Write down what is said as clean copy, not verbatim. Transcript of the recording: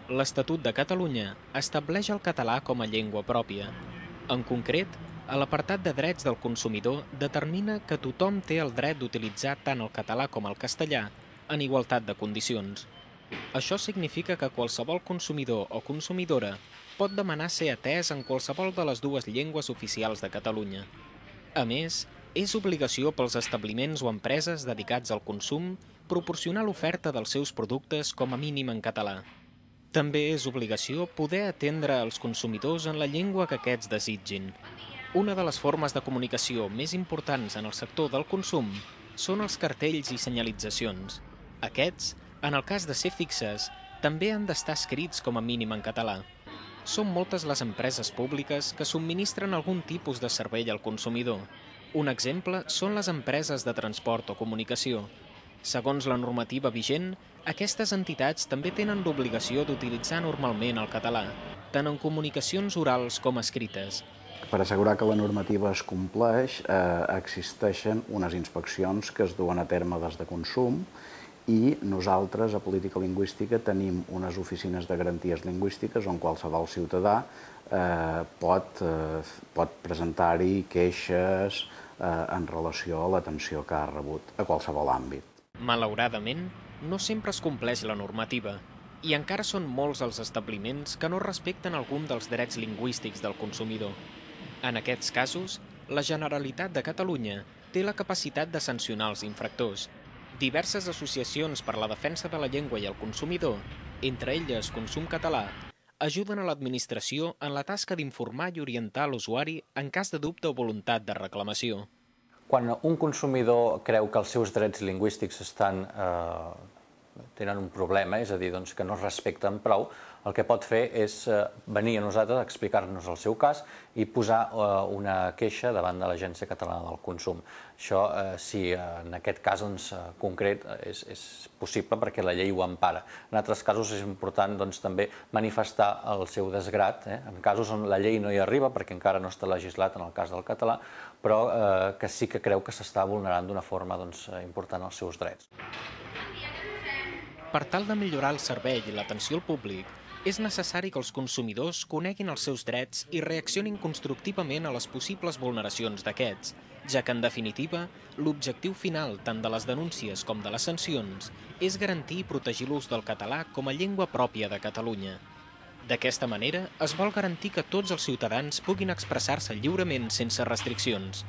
L'Estatut de Catalunya estableix el català com a llengua pròpia. En concret, a l'apartat de drets del consumidor determina que tothom té el dret d'utilitzar tant el català com el castellà en igualtat de condicions. Això significa que qualsevol consumidor o consumidora pot demanar ser atès en qualsevol de les dues llengües oficials de Catalunya. A més, és obligació pels establiments o empreses dedicats al consum proporcionar l'oferta dels seus productes com a mínim en català. També és obligació poder atendre els consumidors en la llengua que aquests desitgin. Una de les formes de comunicació més importants en el sector del consum són els cartells i senyalitzacions. Aquests, en el cas de ser fixes, també han d'estar escrits com a mínim en català. Són moltes les empreses públiques que subministren algun tipus de servei al consumidor. Un exemple són les empreses de transport o comunicació. Segons la normativa vigent, aquestes entitats també tenen l'obligació d'utilitzar normalment el català, tant en comunicacions orals com escrites. Per assegurar que la normativa es compleix, existeixen unes inspeccions que es duen a terme des de consum i nosaltres, a Política Lingüística, tenim unes oficines de garanties lingüístiques on qualsevol ciutadà pot presentar-hi queixes en relació a l'atenció que ha rebut a qualsevol àmbit. Malauradament, no sempre es compleix la normativa i encara són molts els establiments que no respecten algun dels drets lingüístics del consumidor. En aquests casos, la Generalitat de Catalunya té la capacitat de sancionar els infractors. Diverses associacions per a la defensa de la llengua i el consumidor, entre elles Consum Català, ajuden a l'administració en la tasca d'informar i orientar l'usuari en cas de dubte o voluntat de reclamació. Quan un consumidor creu que els seus drets lingüístics tenen un problema, és a dir, que no es respecten prou, el que pot fer és venir a nosaltres a explicar-nos el seu cas i posar una queixa davant de l'Agència Catalana del Consum. Això, si en aquest cas concret, és possible perquè la llei ho empara. En altres casos és important també manifestar el seu desgrat, en casos on la llei no hi arriba, perquè encara no està legislat en el cas del català, però que sí que creu que s'està vulnerant d'una forma important els seus drets. Per tal de millorar el servei i l'atenció al públic, és necessari que els consumidors coneguin els seus drets i reaccionin constructivament a les possibles vulneracions d'aquests, ja que, en definitiva, l'objectiu final tant de les denúncies com de les sancions és garantir i protegir l'ús del català com a llengua pròpia de Catalunya. D'aquesta manera, es vol garantir que tots els ciutadans puguin expressar-se lliurement sense restriccions.